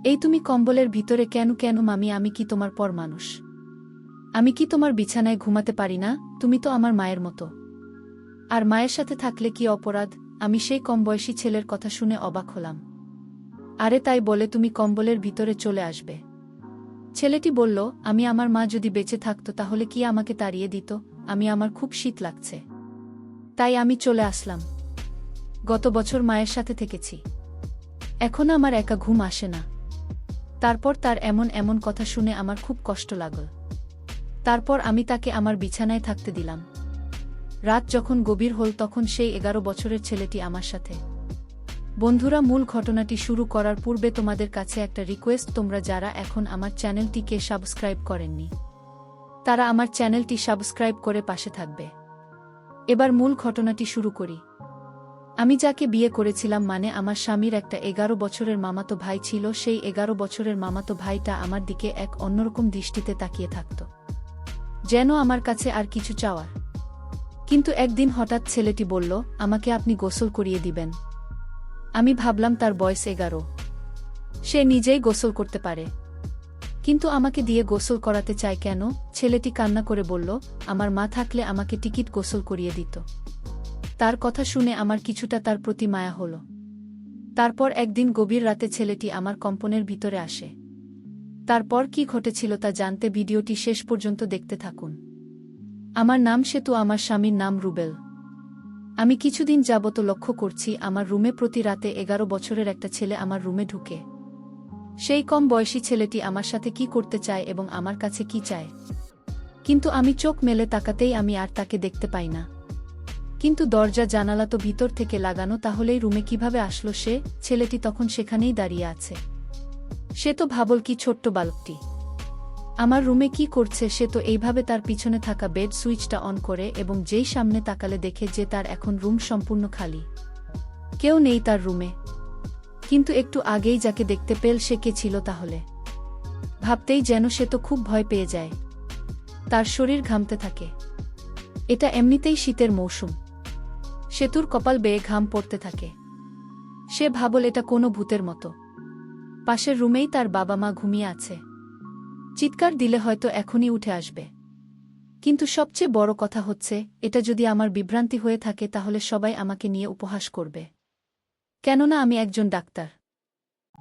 এই তুমি কম্বলের ভিতরে কেন কেন মামি? আমি কি তোমার পর মানুষ? আমি কি তোমার বিছানায় ঘুমাতে পারি না? তুমি তো আমার মায়ের মতো। আর মায়ের সাথে থাকলে কি অপরাধ? আমি সেই কমবয়সী ছেলের কথা শুনে অবাক হলাম। আরে তাই বলে তুমি কম্বলের ভিতরে চলে আসবে? ছেলেটি বলল, আমি আমার মা যদি বেঁচে থাকত তাহলে কি আমাকে তাড়িয়ে দিত? আমার খুব শীত লাগছে, তাই আমি চলে আসলাম। গত বছর মায়ের সাথে থেকেছি, এখন আমার একা ঘুম আসে না। তারপর তার এমন এমন কথা শুনে আমার খুব কষ্ট লাগল। তারপর আমি তাকে আমার বিছানায় থাকতে দিলাম। রাত যখন গভীর হল তখন সেই 11 বছরের ছেলেটি আমার সাথে। বন্ধুরা, মূল ঘটনাটি শুরু করার পূর্বে তোমাদের কাছে একটা রিকোয়েস্ট, তোমরা যারা এখন আমার চ্যানেলটিকে সাবস্ক্রাইব করেননি তারা আমার চ্যানেলটি সাবস্ক্রাইব করে পাশে থাকবে। এবার মূল ঘটনাটি শুরু করি। আমি যাকে বিয়ে করেছিলাম, মানে আমার স্বামীর একটা 11 বছরের মামাতো ভাই ছিল। সেই 11 বছরের মামাতো ভাইটা আমার দিকে এক অন্যরকম দৃষ্টিতে তাকিয়ে থাকত, যেন আমার কাছে আর কিছু চাওয়ার। কিন্তু একদিন হঠাৎ ছেলেটি বলল, আমাকে আপনি গোসল করিয়ে দিবেন। আমি ভাবলাম তার বয়স 11, সে নিজেই গোসল করতে পারে, কিন্তু আমাকে দিয়ে গোসল করাতে চায় কেন? ছেলেটি কান্না করে বলল, আমার মা থাকলে আমাকে টিকিট গোসল করিয়ে দিত। তার কথা শুনে আমার কিছুটা তার প্রতি মায়া হল। তারপর একদিন গভীর রাতে ছেলেটি আমার কম্পনের ভিতরে আসে। তারপর কি ঘটেছিল তা জানতে ভিডিওটি শেষ পর্যন্ত দেখতে থাকুন। আমার নাম সেতু, আমার স্বামীর নাম রুবেল। আমি কিছুদিন যাবত লক্ষ্য করছি আমার রুমে প্রতি রাতে 11 বছরের একটা ছেলে আমার রুমে ঢুকে। সেই কম বয়সী ছেলেটি আমার সাথে কি করতে চায় এবং আমার কাছে কি চায়, কিন্তু আমি চোখ মেলে তাকাতেই আমি আর তাকে দেখতে পাই না। কিন্তু দরজা জানালা তো ভিতর থেকে লাগানো, তাহলেই রুমে কিভাবে আসলো সে? ছেলেটি তখন সেখানেই দাঁড়িয়ে আছে। সে তো ভাবল কি ছোট্ট বালকটি আমার রুমে কি করছে? সে তো এইভাবে তার পিছনে থাকা বেড সুইচটা অন করে এবং যেই সামনে তাকালে দেখে যে তার এখন রুম সম্পূর্ণ খালি, কেউ নেই তার রুমে। কিন্তু একটু আগেই যাকে দেখতে পেল সে কে ছিল তাহলে? ভাবতেই যেন সে তো খুব ভয় পেয়ে যায়, তার শরীর ঘামতে থাকে। এটা এমনিতেই শীতের মৌসুম। সেতুর কপাল বেয়ে ঘাম পড়তে থাকে। সে ভাবল এটা কোনো ভূতের মতো। পাশের রুমেই তার বাবা মা ঘুমিয়ে আছে, চিৎকার দিলে হয়তো এখনই উঠে আসবে। কিন্তু সবচেয়ে বড় কথা হচ্ছে, এটা যদি আমার বিভ্রান্তি হয়ে থাকে তাহলে সবাই আমাকে নিয়ে উপহাস করবে, কেননা আমি একজন ডাক্তার।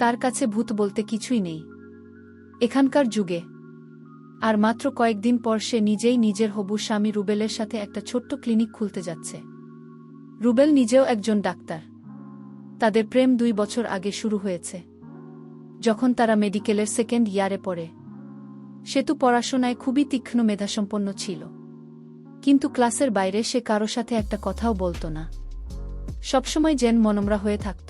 তার কাছে ভূত বলতে কিছুই নেই এখানকার যুগে। আর মাত্র কয়েকদিন পর সে নিজেই নিজের হবু স্বামী রুবেলের সাথে একটা ছোট্ট ক্লিনিক খুলতে যাচ্ছে। রুবেল নিজেও একজন ডাক্তার। তাদের প্রেম 2 বছর আগে শুরু হয়েছে, যখন তারা মেডিকেলের সেকেন্ড ইয়ারে পড়ে। সেতু পড়াশোনায় খুবই তীক্ষ্ণ মেধাসম্পন্ন ছিল, কিন্তু ক্লাসের বাইরে সে কারো সাথে একটা কথাও বলতো না, সবসময় যেন মনমরা হয়ে থাকত।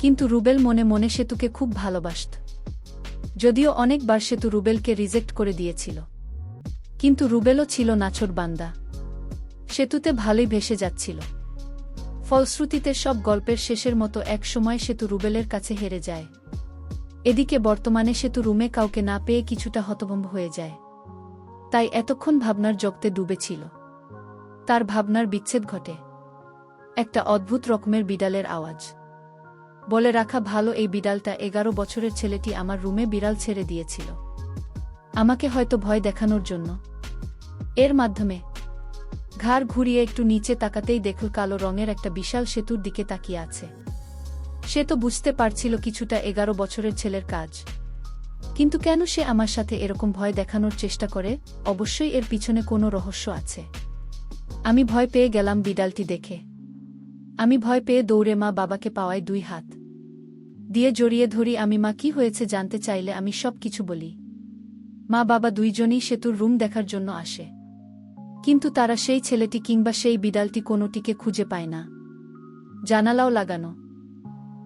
কিন্তু রুবেল মনে মনে সেতুকে খুব ভালোবাসত। যদিও অনেকবার সেতু রুবেলকে রিজেক্ট করে দিয়েছিল, কিন্তু রুবেলও ছিল নাছোড় বান্দা। সেতুতে ভালোই ভেসে যাচ্ছিল। ফলশ্রুতিতে সব গল্পের শেষের মতো এক সময় সেতু রুবেলের কাছে হেরে যায়। এদিকে বর্তমানে সেতু রুমে কাউকে না পেয়ে কিছুটা হতভম্ব হয়ে যায়। তাই এতক্ষণ ভাবনার জগতে ডুবেছিল। তার ভাবনার বিচ্ছেদ ঘটে। একটা অদ্ভুত রকমের বিড়ালের আওয়াজ। বলে রাখা ভালো, এই বিড়ালটা 11 বছরের ছেলেটি আমার রুমে বিড়াল ছেড়ে দিয়েছিল, আমাকে হয়তো ভয় দেখানোর জন্য। এর মাধ্যমে ঘাড় ঘুরিয়ে একটু নিচে তাকাতেই দেখল কালো রঙের একটা বিশাল সেতুর দিকে তাকিয়ে আছে। সে তো বুঝতে পারছিল কিছুটা 11 বছরের ছেলের কাজ, কিন্তু কেন সে আমার সাথে এরকম ভয় দেখানোর চেষ্টা করে? অবশ্যই এর পিছনে কোনো রহস্য আছে। আমি ভয় পেয়ে গেলাম বিড়ালটি দেখে। আমি ভয় পেয়ে দৌড়ে মা বাবাকে পাওয়ায় 2 হাত দিয়ে জড়িয়ে ধরি। আমি মা কি হয়েছে জানতে চাইলে আমি সব কিছু বলি। মা বাবা দুইজনই সেতুর রুম দেখার জন্য আসে, কিন্তু তারা সেই ছেলেটি কিংবা সেই বিড়ালটি কোনোটিকে খুঁজে পায় না। জানালাও লাগানো,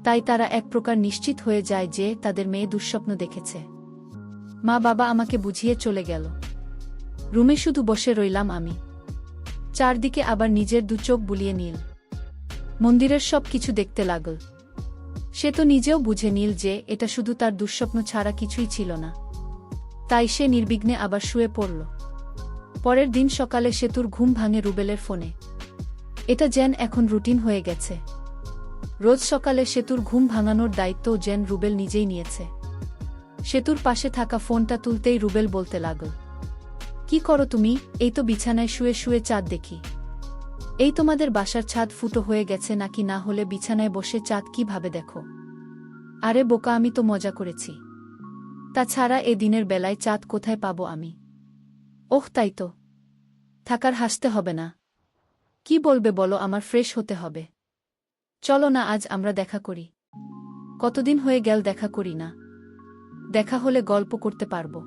তাই তারা এক প্রকার নিশ্চিত হয়ে যায় যে তাদের মেয়ে দুঃস্বপ্ন দেখেছে। মা বাবা আমাকে বুঝিয়ে চলে গেল। রুমে শুধু বসে রইলাম আমি। চারদিকে আবার নিজের 2 চোখ বুলিয়ে নীল মন্দিরের সব কিছু দেখতে লাগল। সে তো নিজেও বুঝে নিল যে এটা শুধু তার দুঃস্বপ্ন ছাড়া কিছুই ছিল না। তাই সে নির্বিঘ্নে আবার শুয়ে পড়ল। পরের দিন সকালে সেতুর ঘুম ভাঙে রুবেলের ফোনে। এটা যেন এখন রুটিন হয়ে গেছে। রোজ সকালে সেতুর ঘুম ভাঙানোর দায়িত্ব যেন রুবেল নিজেই নিয়েছে। সেতুর পাশে থাকা ফোনটা তুলতেই রুবেল বলতে লাগল, কি করো তুমি? এই তো বিছানায় শুয়ে শুয়ে চাঁদ দেখি। এই তোমাদের বাসার ছাদ ফুটো হয়ে গেছে নাকি? না হলে বিছানায় বসে চাঁদ কিভাবে দেখো? আরে বোকা, আমি তো মজা করেছি। তাছাড়া এ দিনের বেলায় চাঁদ কোথায় পাবো আমি? ওহ তাই তো, থাকার হাসতে হবে না। কি বলবে বলো, আমার ফ্রেশ হতে হবে। চলো না আজ আমরা দেখা করি। কতদিন হয়ে গেল দেখা করি না। দেখা হলে গল্প করতে পারবো,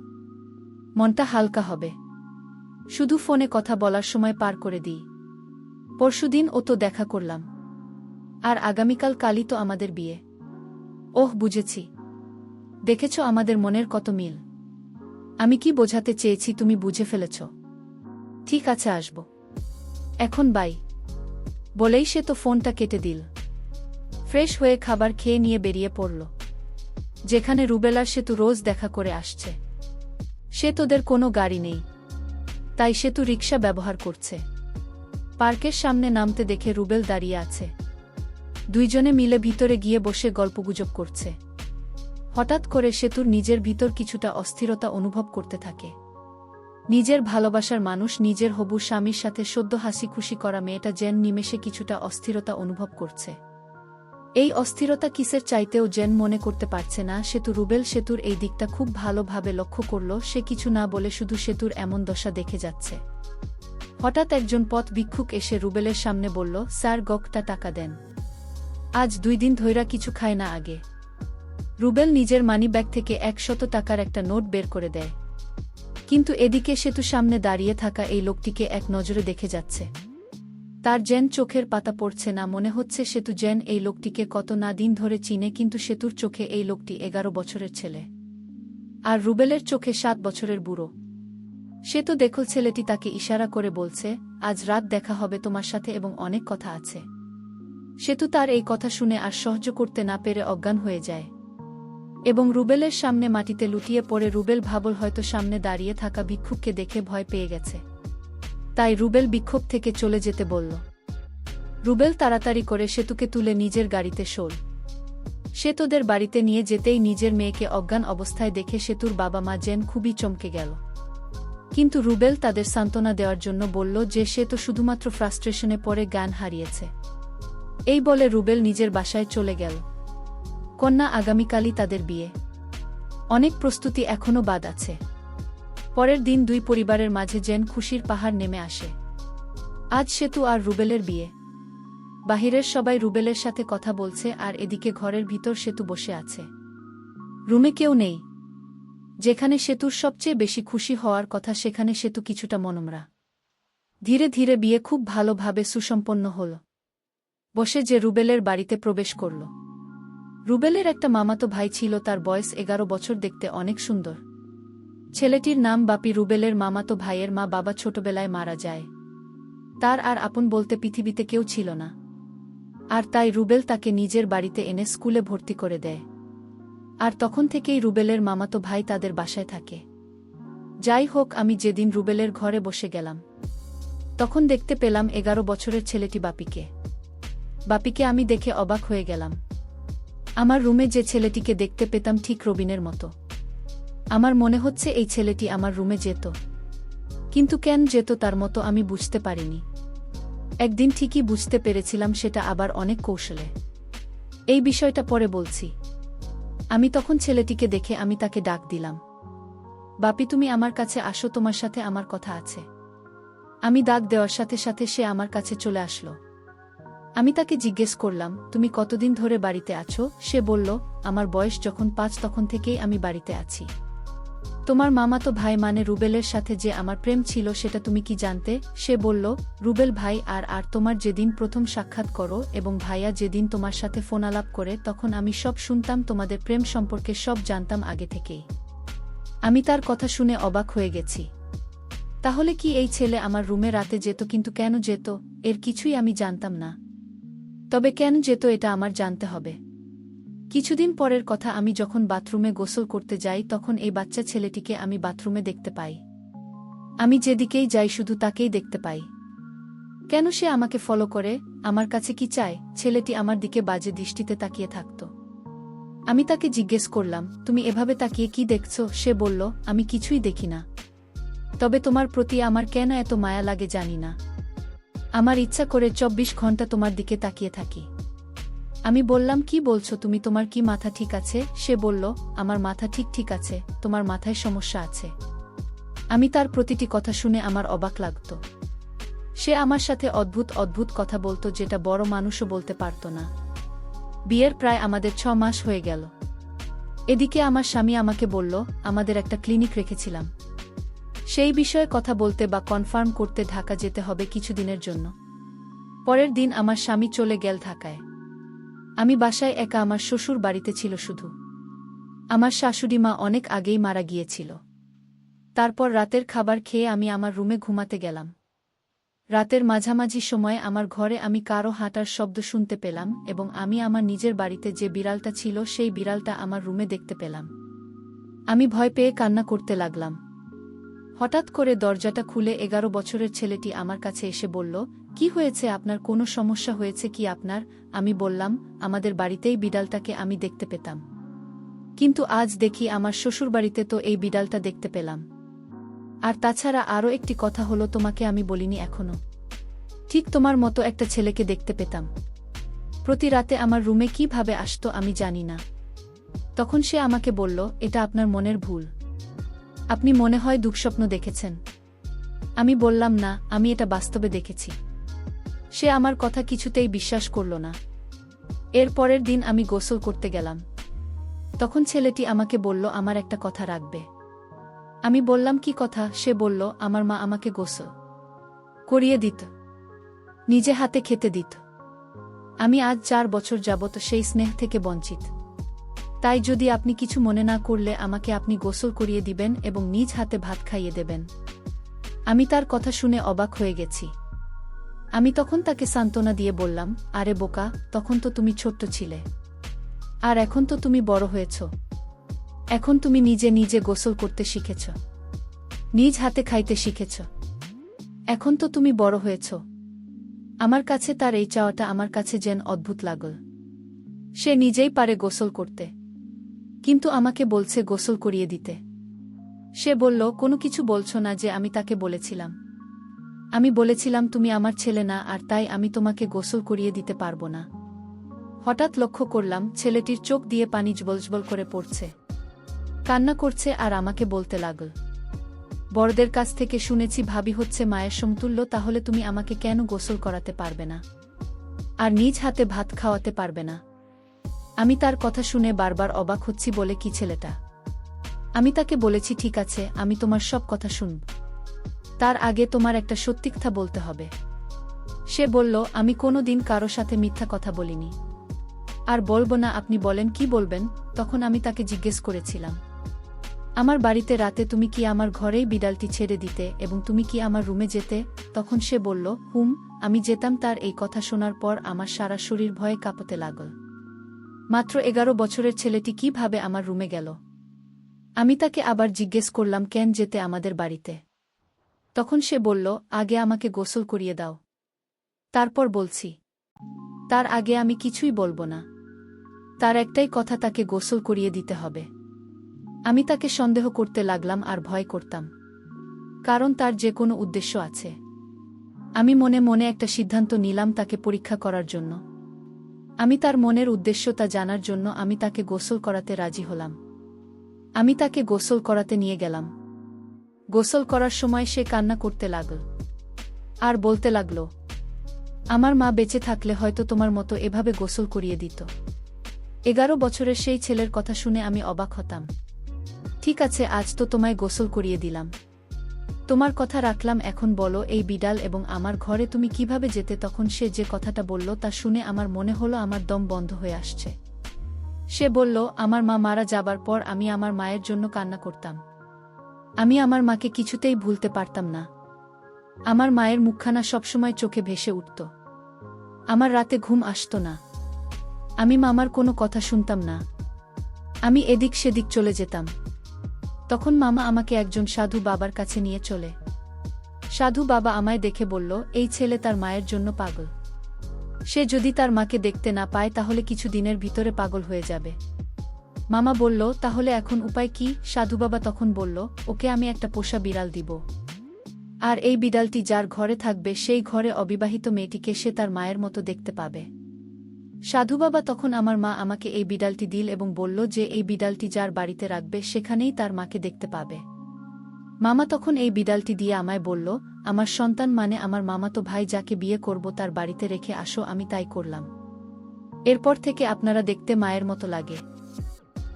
মনটা হালকা হবে। শুধু ফোনে কথা বলার সময় পার করে দিই। পরশুদিন ও তো দেখা করলাম, আর আগামীকাল কালই তো আমাদের বিয়ে। ওহ বুঝেছি, দেখেছ আমাদের মনের কত মিল। আমি কি বোঝাতে চেয়েছি তুমি বুঝে ফেলেছ। ঠিক আছে আসব এখন, বাই। বলেই সে তো ফোনটা কেটে দিল। ফ্রেশ হয়ে খাবার খেয়ে নিয়ে বেরিয়ে পড়ল যেখানে রুবেলার সেতু রোজ দেখা করে আসছে। সে তোদের কোনো গাড়ি নেই, তাই সেতু রিকশা ব্যবহার করছে। পার্কের সামনে নামতে দেখে রুবেল দাঁড়িয়ে আছে। দুইজনে মিলে ভিতরে গিয়ে বসে গল্পগুজব করছে। হঠাৎ করে সেতুর নিজের ভিতর কিছুটা অস্থিরতা অনুভব করতে থাকে। নিজের ভালোবাসার মানুষ, নিজের হবু স্বামীর সাথে সদ্য হাসি খুশি করা মেয়েটা যেন নিমেষে কিছুটা অস্থিরতা অনুভব করছে। এই অস্থিরতা কিসের চাইতেও যেন মনে করতে পারছে না সেতু। রুবেল সেতুর এই দিকটা খুব ভালোভাবে লক্ষ্য করল। সে কিছু না বলে শুধু সেতুর এমন দশা দেখে যাচ্ছে। হঠাৎ একজন পথ ভিক্ষুক এসে রুবেলের সামনে বলল, স্যার গকটা টাকা দেন, আজ 2 দিন ধইরা কিছু খায় না আগে। রুবেল নিজের মানিব্যাগ থেকে 100 টাকার একটা নোট বের করে দেয়, কিন্তু এদিকে সেতু সামনে দাঁড়িয়ে থাকা এই লোকটিকে এক নজরে দেখে যাচ্ছে। তার যেন চোখের পাতা পড়ছে না। মনে হচ্ছে সেতু যেন এই লোকটিকে কত না দিন ধরে চিনে, কিন্তু সেতুর চোখে এই লোকটি 11 বছরের ছেলে, আর রুবেলের চোখে 7 বছরের বুড়ো। সে তো দেখল ছেলেটি তাকে ইশারা করে বলছে, আজ রাত দেখা হবে তোমার সাথে এবং অনেক কথা আছে। সেতু তার এই কথা শুনে আর সহ্য করতে না পেরে অজ্ঞান হয়ে যায় এবং রুবেলের সামনে মাটিতে লুটিয়ে পড়ে। রুবেল ভাবল হয়তো সামনে দাঁড়িয়ে থাকা ভিক্ষুককে দেখে ভয় পেয়ে গেছে, তাই রুবেল বিক্ষোভ থেকে চলে যেতে বলল। রুবেল তাড়াতাড়ি করে সেতুকে তুলে নিজের গাড়িতে শোল। সে তোদের বাড়িতে নিয়ে যেতেই নিজের মেয়েকে অজ্ঞান অবস্থায় দেখে সেতুর বাবা মা যেন খুবই চমকে গেল। কিন্তু রুবেল তাদের সান্ত্বনা দেওয়ার জন্য বলল যে সে তো শুধুমাত্র ফ্রাস্ট্রেশনে পড়ে জ্ঞান হারিয়েছে। এই বলে রুবেল নিজের বাসায় চলে গেল। কন্যা আগামীকালই তাদের বিয়ে, অনেক প্রস্তুতি এখনও বাদ আছে। পরের দিন দুই পরিবারের মাঝে যেন খুশির পাহাড় নেমে আসে। আজ সেতু আর রুবেলের বিয়ে। বাহিরের সবাই রুবেলের সাথে কথা বলছে, আর এদিকে ঘরের ভিতর সেতু বসে আছে। রুমে কেউ নেই। যেখানে সেতুর সবচেয়ে বেশি খুশি হওয়ার কথা সেখানে সেতু কিছুটা মনমরা। ধীরে ধীরে বিয়ে খুব ভালোভাবে সুসম্পন্ন হল। বসে যে রুবেলের বাড়িতে প্রবেশ করল। রুবেলের একটা মামাতো ভাই ছিল, তার বয়স 11 বছর, দেখতে অনেক সুন্দর। ছেলেটির নাম বাপি। রুবেলের মামাতো ভাইয়ের মা বাবা ছোটবেলায় মারা যায়। তার আর আপন বলতে পৃথিবীতে কেউ ছিল না, আর তাই রুবেল তাকে নিজের বাড়িতে এনে স্কুলে ভর্তি করে দেয়। আর তখন থেকেই রুবেলের মামাতো ভাই তাদের বাসায় থাকে। যাই হোক, আমি যেদিন রুবেলের ঘরে বসে গেলাম তখন দেখতে পেলাম 11 বছরের ছেলেটি বাপিকে। বাপিকে আমি দেখে অবাক হয়ে গেলাম। আমার রুমে যে ছেলেটিকে দেখতে পেতাম ঠিক রবিনের মতো। আমার মনে হচ্ছে এই ছেলেটি আমার রুমে যেত, কিন্তু কেন যেত তার মতো আমি বুঝতে পারিনি। একদিন ঠিকই বুঝতে পেরেছিলাম, সেটা আবার অনেক কৌশলে। এই বিষয়টা পরে বলছি। আমি তখন ছেলেটিকে দেখে আমি তাকে ডাক দিলাম, বাপি তুমি আমার কাছে আসো, তোমার সাথে আমার কথা আছে। আমি ডাক দেওয়ার সাথে সাথে সে আমার কাছে চলে আসলো। আমি তাকে জিজ্ঞেস করলাম, তুমি কতদিন ধরে বাড়িতে আছো? সে বলল, আমার বয়স যখন 5 তখন থেকেই আমি বাড়িতে আছি। তোমার মামাতো ভাই মানে রুবেলের সাথে যে আমার প্রেম ছিল সেটা তুমি কি জানতে? সে বলল, রুবেল ভাই আর তোমার যেদিন প্রথম সাক্ষাৎ করো এবং ভাইয়া যেদিন তোমার সাথে ফোনালাপ করে তখন আমি সব শুনতাম, তোমাদের প্রেম সম্পর্কে সব জানতাম আগে থেকেই। আমি তার কথা শুনে অবাক হয়ে গেছি। তাহলে কি এই ছেলে আমার রুমে রাতে যেত? কিন্তু কেন যেত এর কিছুই আমি জানতাম না। তবে কেন যেত এটা আমার জানতে হবে। কিছুদিন পরের কথা, আমি যখন বাথরুমে গোসল করতে যাই তখন এই বাচ্চা ছেলেটিকে আমি বাথরুমে দেখতে পাই। আমি যেদিকেই যাই শুধু তাকেই দেখতে পাই। কেন সে আমাকে ফলো করে, আমার কাছে কি চায়? ছেলেটি আমার দিকে বাজে দৃষ্টিতে তাকিয়ে থাকত। আমি তাকে জিজ্ঞেস করলাম, তুমি এভাবে তাকিয়ে কি দেখছ? সে বলল, আমি কিছুই দেখি না। তবে তোমার প্রতি আমার কেন এত মায়া লাগে জানি না। আমার ইচ্ছা করে 24 ঘন্টা তোমার দিকে তাকিয়ে থাকি। আমি বললাম, কি বলছো তুমি? তোমার কি মাথা ঠিক আছে? সে বলল, আমার মাথা ঠিক আছে, তোমার মাথায় সমস্যা আছে। আমি তার প্রতিটি কথা শুনে আমার অবাক লাগত। সে আমার সাথে অদ্ভুত কথা বলতো, যেটা বড় মানুষও বলতে পারত না। বিয়ের প্রায় আমাদের 6 মাস হয়ে গেল। এদিকে আমার স্বামী আমাকে বলল, আমাদের একটা ক্লিনিক রেখেছিলাম, সেই বিষয়ে কথা বলতে বা কনফার্ম করতে ঢাকা যেতে হবে কিছুদিনের জন্য। পরের দিন আমার স্বামী চলে গেল ঢাকায়। আমি বাসায় একা, আমার শ্বশুর বাড়িতে ছিল শুধু। আমার শাশুড়ি মা অনেক আগেই মারা গিয়েছিল। তারপর রাতের খাবার খেয়ে আমি আমার রুমে ঘুমাতে গেলাম। রাতের মাঝামাঝি সময়ে আমার ঘরে আমি কারো হাঁটার শব্দ শুনতে পেলাম এবং আমি আমার নিজের বাড়িতে যে বিড়ালটা ছিল সেই বিড়ালটা আমার রুমে দেখতে পেলাম। আমি ভয় পেয়ে কান্না করতে লাগলাম। হঠাৎ করে দরজাটা খুলে 11 বছরের ছেলেটি আমার কাছে এসে বলল, কি হয়েছে আপনার? কোনো সমস্যা হয়েছে কি আপনার? আমি বললাম, আমাদের বাড়িতেই বিড়ালটাকে আমি দেখতে পেতাম, কিন্তু আজ দেখি আমার শ্বশুরবাড়িতে তো এই বিড়ালটা দেখতে পেলাম। আর তাছাড়া আরও একটি কথা হলো, তোমাকে আমি বলিনি এখনো। ঠিক তোমার মতো একটা ছেলেকে দেখতে পেতাম। প্রতি রাতে আমার রুমে কিভাবে আসতো আমি জানি না। তখন সে আমাকে বলল, এটা আপনার মনের ভুল, আপনি মনে হয় দুঃস্বপ্ন দেখেছেন। আমি বললাম, না, আমি এটা বাস্তবে দেখেছি। সে আমার কথা কিছুতেই বিশ্বাস করল না। এর পরের দিন আমি গোসল করতে গেলাম। তখন ছেলেটি আমাকে বলল, আমার একটা কথা রাখবে। আমি বললাম, কি কথা? সে বলল, আমার মা আমাকে গোসল করিয়ে দিত, নিজে হাতে খেতে দিত। আমি আজ 4 বছর যাবত সেই স্নেহ থেকে বঞ্চিত। তাই যদি আপনি কিছু মনে না করলে আমাকে আপনি গোসল করিয়ে দিবেন এবং নিজ হাতে ভাত খাইয়ে দেবেন। আমি তার কথা শুনে অবাক হয়ে গেছি। আমি তখন তাকে সান্ত্বনা দিয়ে বললাম, আরে বোকা, তখন তো তুমি ছোট্ট ছিলে, আর এখন তো তুমি বড় হয়েছ। এখন তুমি নিজে গোসল করতে শিখেছ, নিজ হাতে খাইতে শিখেছ। এখন তো তুমি বড় হয়েছ। আমার কাছে তার এই চাওয়াটা আমার কাছে যেন অদ্ভুত লাগল। সে নিজেই পারে গোসল করতে, কিন্তু আমাকে বলছে গোসল করিয়ে দিতে। সে বলল, কোনো কিছু বলছো না যে আমি তাকে বলেছিলাম? আমি বলেছিলাম, তুমি আমার ছেলে না, আর তাই আমি তোমাকে গোসল করিয়ে দিতে পারবো না। হঠাৎ লক্ষ্য করলাম ছেলেটির চোখ দিয়ে পানি জবল করে পড়ছে, কান্না করছে আর আমাকে বলতে লাগল, বড়দের কাছ থেকে শুনেছি ভাবি হচ্ছে মায়ের সমতুল্য, তাহলে তুমি আমাকে কেন গোসল করাতে পারবে না আর নিজ হাতে ভাত খাওয়াতে পারবে না? আমি তার কথা শুনে বারবার অবাক হচ্ছি। বলে, কি ছেলেটা? আমি তাকে বলেছি, ঠিক আছে, আমি তোমার সব কথা শুনব, তার আগে তোমার একটা সত্যি কথা বলতে হবে। সে বলল, আমি কোনো দিন কারো সাথে মিথ্যা কথা বলিনি, আর বলবো না। আপনি বলেন, কি বলবেন? তখন আমি তাকে জিজ্ঞেস করেছিলাম, আমার বাড়িতে রাতে তুমি কি আমার ঘরেই বিড়ালটি ছেড়ে দিতে এবং তুমি কি আমার রুমে যেতে? তখন সে বলল, আমি যেতাম। তার এই কথা শোনার পর আমার সারা শরীর ভয়ে কাঁপতে লাগল। মাত্র 11 বছরের ছেলেটি কিভাবে আমার রুমে গেল? আমি তাকে আবার জিজ্ঞেস করলাম, কেন যেতে আমাদের বাড়িতে? তখন সে বলল, আগে আমাকে গোসল করিয়ে দাও, তারপর বলছি। তার আগে আমি কিছুই বলবো না। তার একটাই কথা, তাকে গোসল করিয়ে দিতে হবে। আমি তাকে সন্দেহ করতে লাগলাম আর ভয় করতাম, কারণ তার যে কোনো উদ্দেশ্য আছে। আমি মনে মনে একটা সিদ্ধান্ত নিলাম তাকে পরীক্ষা করার জন্য। আমি তার মনের উদ্দেশ্য তা জানার জন্য আমি তাকে গোসল করাতে রাজি হলাম। আমি তাকে গোসল করাতে নিয়ে গেলাম। গোসল করার সময় সে কান্না করতে লাগল আর বলতে লাগল, আমার মা বেঁচে থাকলে হয়তো তোমার মতো এভাবে গোসল করিয়ে দিত। 11 বছরের সেই ছেলের কথা শুনে আমি অবাক হতাম। ঠিক আছে, আজ তো তোমায় গোসল করিয়ে দিলাম, তোমার কথা রাখলাম। এখন বলো, এই বিড়াল এবং আমার ঘরে তুমি কিভাবে যেতে? তখন সে যে কথাটা বলল তা শুনে আমার মনে হলো আমার দম বন্ধ হয়ে আসছে। সে বলল, আমার মা মারা যাবার পর আমি আমার মায়ের জন্য কান্না করতাম। আমি আমার মাকে কিছুতেই ভুলতে পারতাম না। আমার মায়ের মুখখানা সবসময় চোখে ভেসে উঠত। আমার রাতে ঘুম আসত না। আমি মামার কোনো কথা শুনতাম না। আমি এদিক সেদিক চলে যেতাম। তখন মামা আমাকে একজন সাধু বাবার কাছে নিয়ে চলে। সাধু বাবা আমায় দেখে বলল, এই ছেলে তার মায়ের জন্য পাগল। সে যদি তার মাকে দেখতে না পায় তাহলে কিছু দিনের ভিতরে পাগল হয়ে যাবে। মামা বলল, তাহলে এখন উপায় কি? সাধু বাবা তখন বলল, ওকে আমি একটা পোষা বিড়াল দিব। আর এই বিড়ালটি যার ঘরে থাকবে সেই ঘরে অবিবাহিত মেয়েটিকে সে তার মায়ের মতো দেখতে পাবে। সাধু বাবা তখন আমার মা আমাকে এই বিড়ালটি দিল এবং বলল যে এই বিড়ালটি যার বাড়িতে রাখবে সেখানেই তার মাকে দেখতে পাবে। মামা তখন এই বিড়ালটি দিয়ে আমায় বলল, আমার সন্তান মানে আমার মামাতো ভাই যাকে বিয়ে করব তার বাড়িতে রেখে আসো। আমি তাই করলাম। এরপর থেকে আপনারা দেখতে মায়ের মতো লাগে।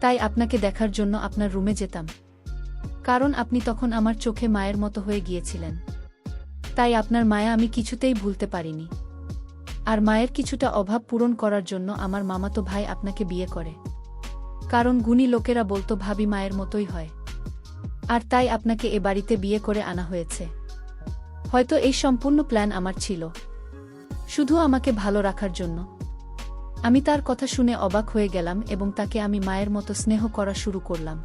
তাই আপনাকে দেখার জন্য আপনার রুমে যেতাম, কারণ আপনি তখন আমার চোখে মায়ের মতো হয়ে গিয়েছিলেন। তাই আপনার মায়া আমি কিছুতেই ভুলতে পারিনি। আর মায়ের কিছুটা অভাব পূরণ করার জন্য আমার মামাতো ভাই আপনাকে বিয়ে করে, কারণ গুণী লোকেরা বলতো ভাবি মায়ের মতোই হয়। আর তাই আপনাকে এ বাড়িতে বিয়ে করে আনা হয়েছে। হয়তো এই সম্পূর্ণ প্ল্যান আমার ছিল, শুধু আমাকে ভালো রাখার জন্য। আমি তার কথা শুনে অবাক হয়ে গেলাম এবং তাকে আমি মায়ের মতো স্নেহ করা শুরু করলাম।